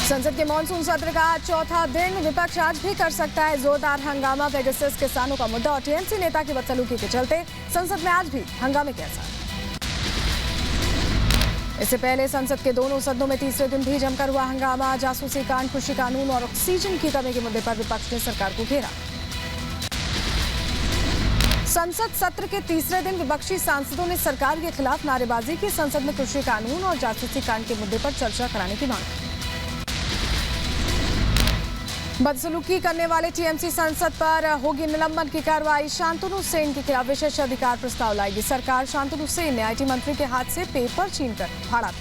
संसद के मॉनसून सत्र का आज चौथा दिन। विपक्ष आज भी कर सकता है जोरदार हंगामा। पेगासस किसानों का मुद्दा और टीएमसी नेता की बदसलूकी के चलते संसद में आज भी हंगामे के असर। इससे पहले संसद के दोनों सदनों में तीसरे दिन भी जमकर हुआ हंगामा। जासूसी कांड, कृषि कानून और ऑक्सीजन की कमी के मुद्दे पर विपक्ष ने सरकार को घेरा। संसद सत्र के तीसरे दिन विपक्षी सांसदों ने सरकार के खिलाफ नारेबाजी की। संसद में कृषि कानून और जासूसी कांड के मुद्दे पर चर्चा कराने की मांग। बदसलूकी करने वाले टीएमसी सांसद पर होगी निलंबन की कार्रवाई। शांतनु सेन के खिलाफ विशेष अधिकार प्रस्ताव लाएगी सरकार। शांतनु सेन ने आईटी मंत्री के हाथ से पेपर छीनकर फाड़ा।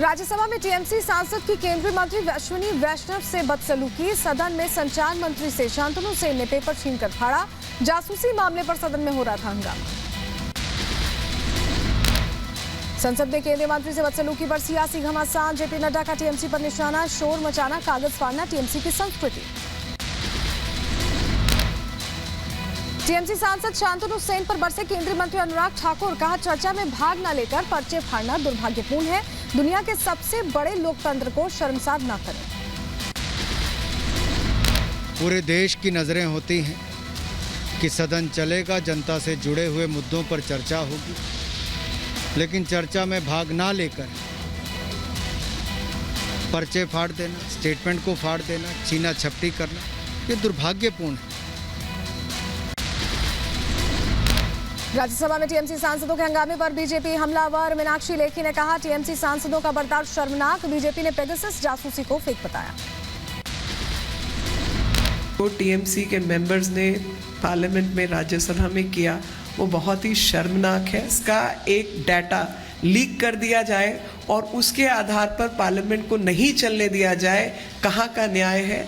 राज्यसभा में टीएमसी सांसद की केंद्रीय मंत्री अश्विनी वैष्णव से बदसलूकी। सदन में संचार मंत्री से शांतनु सेन ने पेपर छीनकर फाड़ा। जासूसी मामले पर सदन में हो रहा था हंगामा। संसद में केंद्रीय मंत्री से बदसलूकी पर सियासी घमासान। जेपी नड्डा का टीएमसी पर निशाना। शोर मचाना, कागज फाड़ना टीएमसी की संस्कृति। टीएमसी सांसद शांतनु सेन पर बरसे केंद्रीय मंत्री अनुराग ठाकुर। कहा, चर्चा में भाग न लेकर पर्चे फाड़ना दुर्भाग्यपूर्ण है। दुनिया के सबसे बड़े लोकतंत्र को शर्मसार न करें। पूरे देश की नजरें होती हैं कि सदन चलेगा, जनता से जुड़े हुए मुद्दों पर चर्चा होगी, लेकिन चर्चा में भाग ना लेकर पर्चे फाड़ देना, स्टेटमेंट को फाड़ देना, छीना झपटी करना, ये दुर्भाग्यपूर्ण है। राज्यसभा में टीएमसी सांसदों के हंगामे पर बीजेपी हमलावर। मीनाक्षी लेखी ने कहा, टीएमसी सांसदों का बर्ताव शर्मनाक। बीजेपी ने पेगासस जासूसी को फेक बताया। वो टीएमसी के मेंबर्स ने पार्लियामेंट में, राज्यसभा में किया, वो बहुत ही शर्मनाक है। इसका एक डाटा लीक कर दिया जाए और उसके आधार पर पार्लियामेंट को नहीं चलने दिया जाए, कहाँ का न्याय है।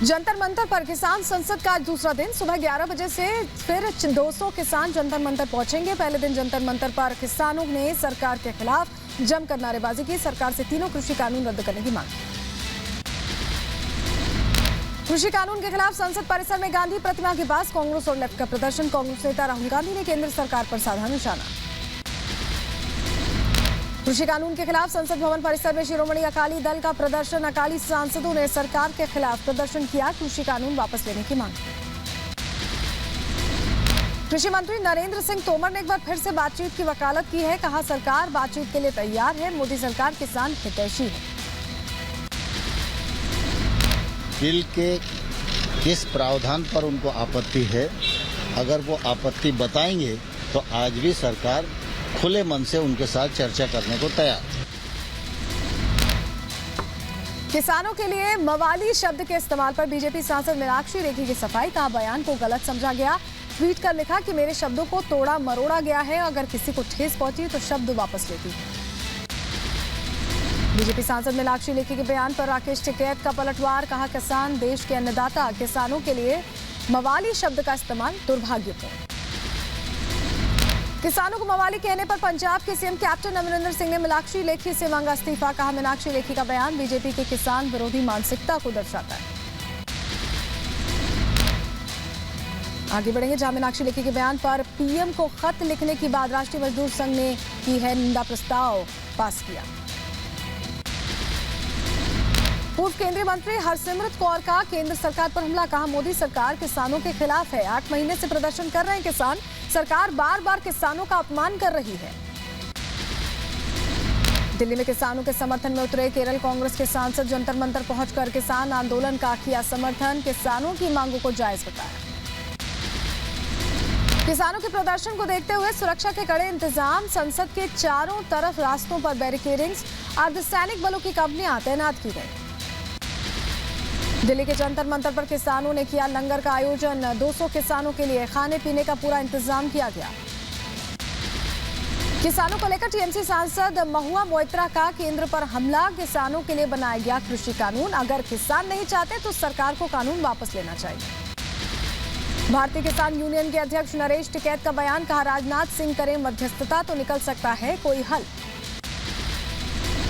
जंतर मंतर पर किसान संसद का आज दूसरा दिन। सुबह 11 बजे से फिर 200 किसान जंतर मंतर पहुंचेंगे। पहले दिन जंतर मंतर पर किसानों ने सरकार के खिलाफ जमकर नारेबाजी की। सरकार से तीनों कृषि कानून रद्द करने की मांग। कृषि कानून के खिलाफ संसद परिसर में गांधी प्रतिमा के पास कांग्रेस और लेफ्ट का प्रदर्शन। कांग्रेस नेता राहुल गांधी ने केंद्र सरकार पर साधा निशाना। कृषि कानून के खिलाफ संसद भवन परिसर में शिरोमणि अकाली दल का प्रदर्शन। अकाली सांसदों ने सरकार के खिलाफ प्रदर्शन किया। कृषि कानून वापस लेने की मांग। कृषि मंत्री नरेंद्र सिंह तोमर ने एक बार फिर से बातचीत की वकालत की है। कहा, सरकार बातचीत के लिए तैयार है। मोदी सरकार किसान हितैषी है। बिल के किस प्रावधान पर उनको आपत्ति है, अगर वो आपत्ति बताएंगे तो आज भी सरकार खुले मन से उनके साथ चर्चा करने को तैयार है। किसानों के लिए मवाली शब्द के इस्तेमाल पर बीजेपी सांसद मीनाक्षी लेखी की सफाई। कहा, बयान को गलत समझा गया। ट्वीट कर लिखा कि मेरे शब्दों को तोड़ा मरोड़ा गया है। अगर किसी को ठेस पहुंची तो शब्द वापस लेती। बीजेपी सांसद मीनाक्षी लेखी के बयान पर राकेश टिकैत का पलटवार। कहा, किसान देश के अन्नदाता। किसानों के लिए मवाली शब्द का इस्तेमाल दुर्भाग्यपूर्ण। किसानों को मवाली कहने पर पंजाब के सीएम कैप्टन अमरिंदर सिंह ने मीनाक्षी लेखी से मांगा इस्तीफा। कहा, मीनाक्षी लेखी का बयान बीजेपी के किसान विरोधी मानसिकता को दर्शाता है। आगे बढ़ेंगे जहां मीनाक्षी लेखी के बयान पर पीएम को खत लिखने के बाद राष्ट्रीय मजदूर संघ ने की है निंदा प्रस्ताव पास किया। पूर्व केंद्रीय मंत्री हरसिमरत कौर का केंद्र सरकार पर हमला। कहा, मोदी सरकार किसानों के खिलाफ है। 8 महीने से प्रदर्शन कर रहे हैं किसान। सरकार बार बार किसानों का अपमान कर रही है। दिल्ली में किसानों के समर्थन में उतरे केरल कांग्रेस के सांसद। जंतर मंतर पहुंचकर किसान आंदोलन का किया समर्थन। किसानों की मांगों को जायज बताया। किसानों के प्रदर्शन को देखते हुए सुरक्षा के कड़े इंतजाम। संसद के चारों तरफ रास्तों पर बैरिकेडिंग्स। अर्धसैनिक बलों की कंपनियां तैनात की गई। दिल्ली के जंतर मंतर पर किसानों ने किया लंगर का आयोजन। 200 किसानों के लिए खाने पीने का पूरा इंतजाम किया गया। किसानों को लेकर टीएमसी सांसद महुआ मोइत्रा का केंद्र पर हमला। किसानों के लिए बनाया गया कृषि कानून। अगर किसान नहीं चाहते तो सरकार को कानून वापस लेना चाहिए। भारतीय किसान यूनियन के अध्यक्ष नरेश टिकैत का बयान। कहा, राजनाथ सिंह करें मध्यस्थता तो निकल सकता है कोई हल।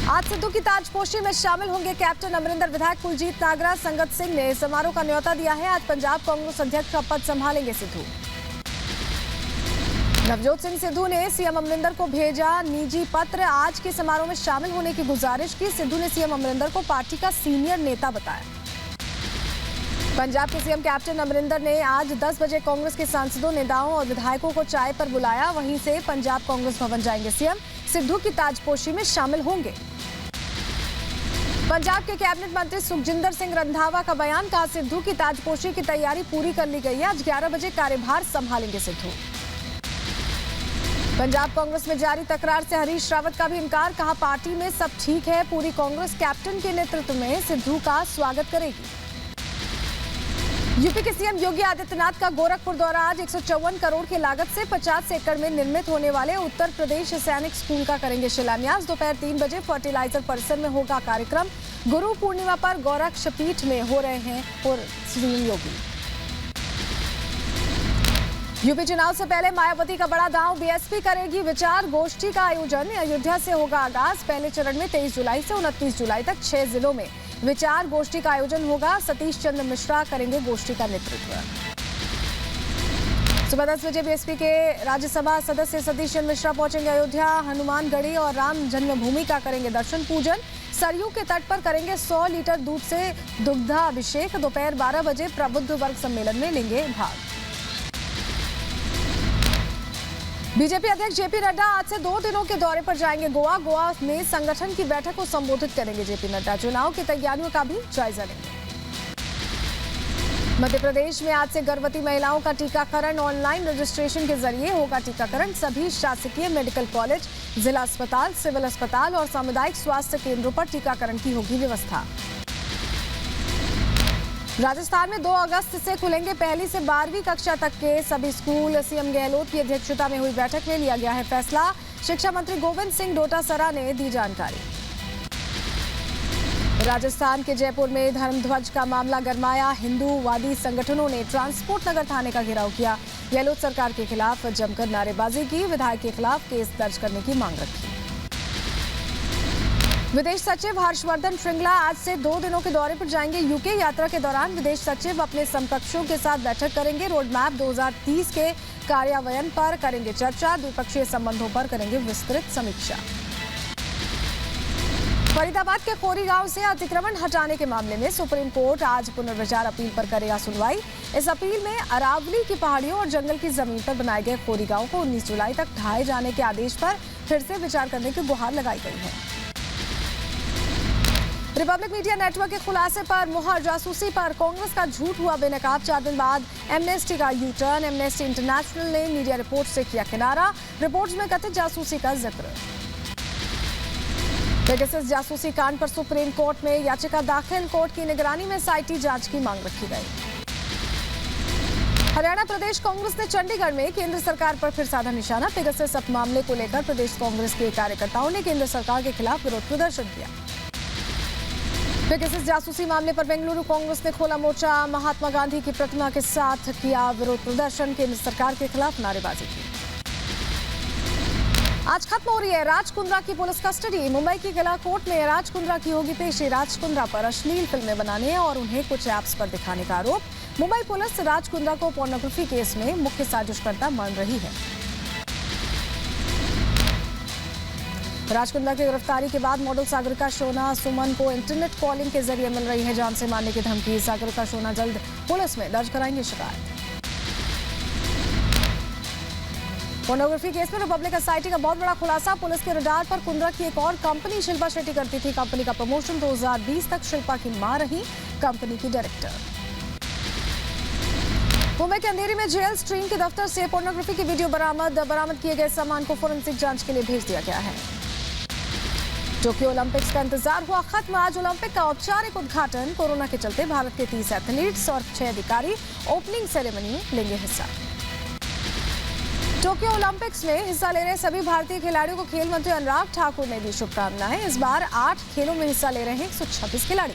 आज सिद्धू की ताजपोशी में शामिल होंगे कैप्टन अमरिंदर। विधायक कुलजीत नागरा, संगत सिंह ने समारोह का न्योता दिया है। आज पंजाब कांग्रेस अध्यक्ष का पद संभालेंगे सिद्धू। नवजोत सिंह सिद्धू ने सीएम अमरिंदर को भेजा निजी पत्र। आज के समारोह में शामिल होने की गुजारिश की। सिद्धू ने सीएम अमरिंदर को पार्टी का सीनियर नेता बताया। पंजाब के सीएम कैप्टन अमरिंदर ने आज 10 बजे कांग्रेस के सांसदों, नेताओं और विधायकों को चाय पर बुलाया। वहीं से पंजाब कांग्रेस भवन जाएंगे सीएम। सिद्धू की ताजपोशी में शामिल होंगे। पंजाब के कैबिनेट मंत्री सुखजिंदर सिंह रंधावा का बयान। कहा, सिद्धू की ताजपोशी की तैयारी पूरी कर ली गई है। आज 11 बजे कार्यभार संभालेंगे सिद्धू। पंजाब कांग्रेस में जारी तकरार से हरीश रावत का भी इनकार। कहा, पार्टी में सब ठीक है। पूरी कांग्रेस कैप्टन के नेतृत्व में सिद्धू का स्वागत करेगी। यूपी के सीएम योगी आदित्यनाथ का गोरखपुर दौरा। आज 154 करोड़ की लागत से 50 एकड़ में निर्मित होने वाले उत्तर प्रदेश सैनिक स्कूल का करेंगे शिलान्यास। दोपहर 3 बजे फर्टिलाइजर परिसर में होगा कार्यक्रम। गुरु पूर्णिमा पर गोरक्षपीठ में हो रहे हैं सीएम योगी। यूपी चुनाव से पहले मायावती का बड़ा दांव। बीएसपी करेगी विचार गोष्ठी का आयोजन। अयोध्या से होगा आगाज। पहले चरण में 23 जुलाई से 29 जुलाई तक 6 जिलों में विचार गोष्ठी का आयोजन होगा। सतीश चंद्र मिश्रा करेंगे गोष्ठी का नेतृत्व। सुबह 10 बजे बीएसपी के राज्यसभा सदस्य सतीश चंद्र मिश्रा पहुंचेंगे अयोध्या। हनुमानगढ़ी और राम जन्मभूमि का करेंगे दर्शन पूजन। सरयू के तट पर करेंगे 100 लीटर दूध से दुग्धाभिषेक। दोपहर 12 बजे प्रबुद्ध वर्ग सम्मेलन में लेंगे भाग। बीजेपी अध्यक्ष जेपी नड्डा आज से 2 दिनों के दौरे पर जाएंगे गोवा। गोवा में संगठन की बैठक को संबोधित करेंगे जेपी नड्डा। चुनाव की तैयारियों का भी जायजा लेंगे। मध्य प्रदेश में आज से गर्भवती महिलाओं का टीकाकरण। ऑनलाइन रजिस्ट्रेशन के जरिए होगा टीकाकरण। सभी शासकीय मेडिकल कॉलेज, जिला अस्पताल, सिविल अस्पताल और सामुदायिक स्वास्थ्य केंद्रों पर टीकाकरण की होगी व्यवस्था। राजस्थान में 2 अगस्त से खुलेंगे 1ली से 12वीं कक्षा तक के सभी स्कूल। सीएम गहलोत की अध्यक्षता में हुई बैठक में लिया गया है फैसला। शिक्षा मंत्री गोविंद सिंह डोटासरा ने दी जानकारी। राजस्थान के जयपुर में धर्मध्वज का मामला गरमाया। हिंदूवादी संगठनों ने ट्रांसपोर्ट नगर थाने का घेराव किया। गहलोत सरकार के खिलाफ जमकर नारेबाजी की। विधायक के खिलाफ केस दर्ज करने की मांग रखी। विदेश सचिव हर्षवर्धन श्रृंगला आज से 2 दिनों के दौरे पर जाएंगे यूके। यात्रा के दौरान विदेश सचिव अपने समकक्षों के साथ बैठक करेंगे। रोड मैप 2030 के कार्यान्वयन पर करेंगे चर्चा। द्विपक्षीय संबंधों पर करेंगे विस्तृत समीक्षा। फरीदाबाद के खोरी गांव से अतिक्रमण हटाने के मामले में सुप्रीम कोर्ट आज पुनर्विचार अपील पर करेगा सुनवाई। इस अपील में अरावली की पहाड़ियों और जंगल की जमीन पर बनाए गए खोरी गांव को 19 जुलाई तक ढाए जाने के आदेश पर फिर से विचार करने की गुहार लगाई गई है। रिपब्लिक मीडिया नेटवर्क के खुलासे पर मुहर जासूसी पर कांग्रेस का झूठ हुआ बेनकाब। 4 दिन बाद एमनेस्टी का यू टर्न। एमनेस्टी इंटरनेशनल ने मीडिया रिपोर्ट से किया किनारा। रिपोर्ट्स में कथित जासूसी का जिक्र। पेगासस जासूसी कांड पर सुप्रीम कोर्ट में याचिका दाखिल। कोर्ट की निगरानी में एसआईटी जांच की मांग रखी गई। हरियाणा प्रदेश कांग्रेस ने चंडीगढ़ में केंद्र सरकार पर फिर साधा निशाना। पेगासस मामले को लेकर प्रदेश कांग्रेस के कार्यकर्ताओं ने केंद्र सरकार के खिलाफ विरोध प्रदर्शन किया। पेगासस जासूसी मामले पर बेंगलुरु कांग्रेस ने खोला मोर्चा। महात्मा गांधी की प्रतिमा के साथ किया विरोध प्रदर्शन। केंद्र सरकार के खिलाफ नारेबाजी की। आज खत्म हो रही है राज कुंद्रा की पुलिस कस्टडी। मुंबई की किला कोर्ट में राज कुंद्रा की होगी पेशी। राज कुंद्रा पर अश्लील फिल्में बनाने और उन्हें कुछ ऐप्स पर दिखाने का आरोप। मुंबई पुलिस राज कुंद्रा को पोर्नोग्राफी केस में मुख्य साजिशकर्ता मान रही है। राज कुंद्रा की गिरफ्तारी के बाद मॉडल सागरिका सोना सुमन को इंटरनेट कॉलिंग के जरिए मिल रही है जान से मारने की धमकी। सागरिका सोना जल्द पुलिस में दर्ज कराएंगे शिकायत। पोर्नोग्राफी केस में रिपब्लिक एसआईटी का बहुत बड़ा खुलासा। पुलिस के रडार पर कुंद्रा की एक और कंपनी शिल्पा शेट्टी करती थी। कंपनी का प्रमोशन 2020 तक शिल्पा की मां रही कंपनी की डायरेक्टर। मुंबई के अंधेरी में जेल स्ट्रीम के दफ्तर से पोर्नोग्राफी की वीडियो बरामद किए गए सामान को फोरेंसिक जांच के लिए भेज दिया गया है। टोक्यो ओलंपिक्स का इंतजार हुआ खत्म। आज ओलंपिक का औपचारिक उद्घाटन। कोरोना के चलते भारत के 30 एथलीट्स और 6 अधिकारी ओपनिंग सेरेमनी में लेंगे हिस्सा। टोक्यो ओलंपिक्स में हिस्सा ले रहे सभी भारतीय खिलाड़ियों को खेल मंत्री अनुराग ठाकुर ने दी शुभकामनाएं। इस बार 8 खेलों में हिस्सा ले रहे हैं 126 खिलाड़ी।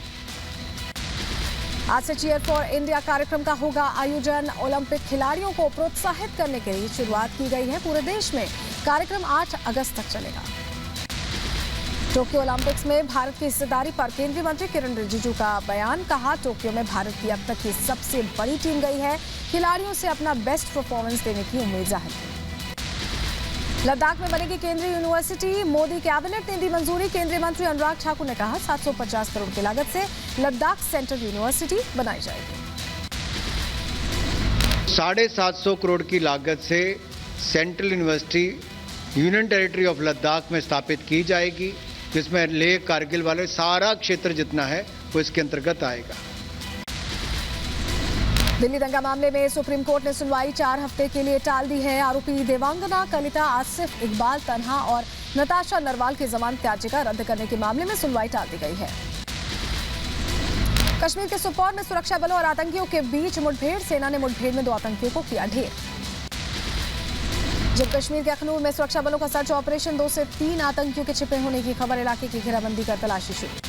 आज से चीयर फॉर इंडिया कार्यक्रम का होगा आयोजन। ओलंपिक खिलाड़ियों को प्रोत्साहित करने के लिए शुरुआत की गई है पूरे देश में। कार्यक्रम 8 अगस्त तक चलेगा। टोक्यो ओलंपिक्स में भारत की हिस्सेदारी पर केंद्रीय मंत्री किरण रिजिजू का बयान। कहा, टोक्यो में भारत की अब तक की सबसे बड़ी टीम गई है। खिलाड़ियों से अपना बेस्ट परफॉर्मेंस देने की उम्मीद जाहिर की। लद्दाख में बनेगी केंद्रीय यूनिवर्सिटी, मोदी कैबिनेट ने दी मंजूरी। केंद्रीय मंत्री अनुराग ठाकुर ने कहा 750 करोड़ की लागत से लद्दाख सेंट्रल यूनिवर्सिटी बनाई जाएगी। 750 करोड़ की लागत से central university union territory of Ladakh में स्थापित की जाएगी, जिसमें लेह कारगिल वाले सारा क्षेत्र जितना है वो इसके अंतर्गत आएगा। दिल्ली दंगा मामले में सुप्रीम कोर्ट ने सुनवाई 4 हफ्ते के लिए टाल दी है। आरोपी देवांगना, कलिता, आसिफ इकबाल तन्हा और नताशा नरवाल की जमानत याचिका रद्द करने के मामले में सुनवाई टाल दी गई है। कश्मीर के सुपौल में सुरक्षा बलों और आतंकियों के बीच मुठभेड़, सेना ने मुठभेड़ में 2 आतंकियों को किया ढेर। जम्मू कश्मीर के अखनूर में सुरक्षा बलों का सर्च ऑपरेशन, 2 से 3 आतंकियों के छिपे होने की खबर, इलाके की घेराबंदी कर तलाशी शुरू।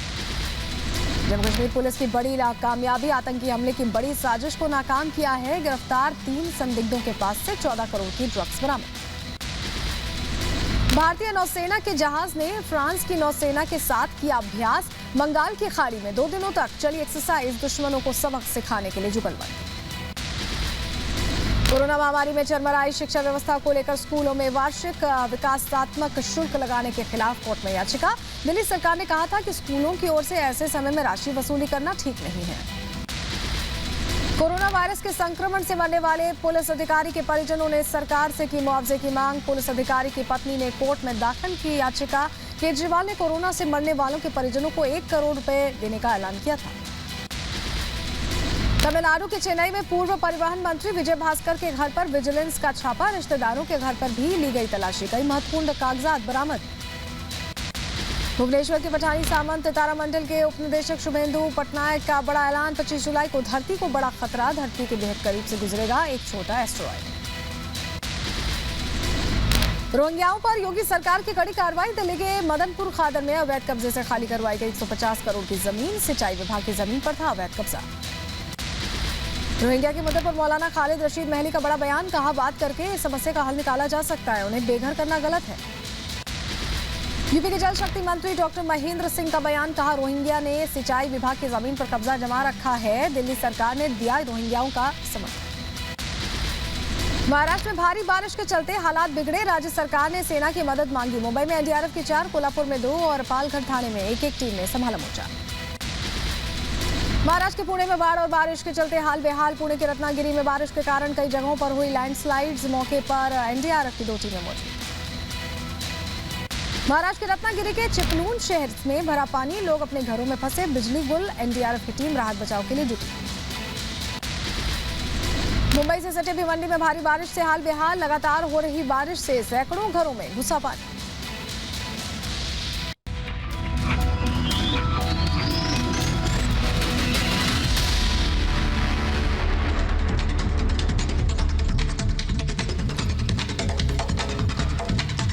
जम्मू कश्मीर पुलिस की बड़ी कामयाबी, आतंकी हमले की बड़ी साजिश को नाकाम किया है। गिरफ्तार 3 संदिग्धों के पास से 14 करोड़ की ड्रग्स बरामद। भारतीय नौसेना के जहाज ने फ्रांस की नौसेना के साथ किया अभ्यास। बंगाल की खाड़ी में 2 दिनों तक चली एक्सरसाइज दुश्मनों को सबक सिखाने के लिए जुगलबंदी। कोरोना महामारी में चरमराई शिक्षा व्यवस्था को लेकर स्कूलों में वार्षिक विकासात्मक शुल्क लगाने के खिलाफ कोर्ट में याचिका। दिल्ली सरकार ने कहा था कि स्कूलों की ओर से ऐसे समय में राशि वसूली करना ठीक नहीं है। कोरोना वायरस के संक्रमण से मरने वाले पुलिस अधिकारी के परिजनों ने सरकार से की मुआवजे की मांग। पुलिस अधिकारी की पत्नी ने कोर्ट में दाखिल की याचिका। केजरीवाल ने कोरोना से मरने वालों के परिजनों को 1 करोड़ रुपए देने का ऐलान किया था। तमिलनाडु के चेन्नई में पूर्व परिवहन मंत्री विजय भास्कर के घर पर विजिलेंस का छापा। रिश्तेदारों के घर पर भी ली गई तलाशी, कई महत्वपूर्ण कागजात बरामद। भुवनेश्वर के पठानी सामंत तारामंडल के उपनिदेशक शुभेंदु पटनायक का बड़ा ऐलान। 25 जुलाई को धरती को बड़ा खतरा, धरती के बेहद करीब से गुजरेगा एक छोटा एस्टेरॉयड। रोहिंग्याओं पर योगी सरकार की कड़ी कार्रवाई। दिल्ली के मदनपुर खादर में अवैध कब्जे से खाली करवाई गई 150 करोड़ की जमीन। सिंचाई विभाग की जमीन पर था अवैध कब्जा। रोहिंग्या के मुद्दे पर मौलाना खालिद रशीद महली का बड़ा बयान, कहा बात करके इस समस्या का हल निकाला जा सकता है, उन्हें बेघर करना गलत है। यूपी के जल शक्ति मंत्री डॉक्टर महेंद्र सिंह का बयान, कहा रोहिंग्या ने सिंचाई विभाग की जमीन पर कब्जा जमा रखा है, दिल्ली सरकार ने दिया रोहिंग्याओं का समर्थन। महाराष्ट्र में भारी बारिश के चलते हालात बिगड़े, राज्य सरकार ने सेना की मदद मांगी। मुंबई में एनडीआरएफ की 4, कोल्हापुर में 2 और पालघर थाने में एक टीम ने संभाला मोर्चा। महाराष्ट्र के पुणे में बाढ़ और बारिश के चलते हाल बेहाल। पुणे के रत्नागिरी में बारिश के कारण कई जगहों पर हुई लैंडस्लाइड्स। मौके पर एनडीआरएफ की 2 टीमें मौजूद। महाराष्ट्र के रत्नागिरी के चिपलून शहर में भरा पानी, लोग अपने घरों में फंसे, बिजली गुल। एनडीआरएफ की टीम राहत बचाव के लिए जुटी। मुंबई से सटे भिवंडी में भारी बारिश से हाल बेहाल, लगातार हो रही बारिश से सैकड़ों घरों में घुसा पानी।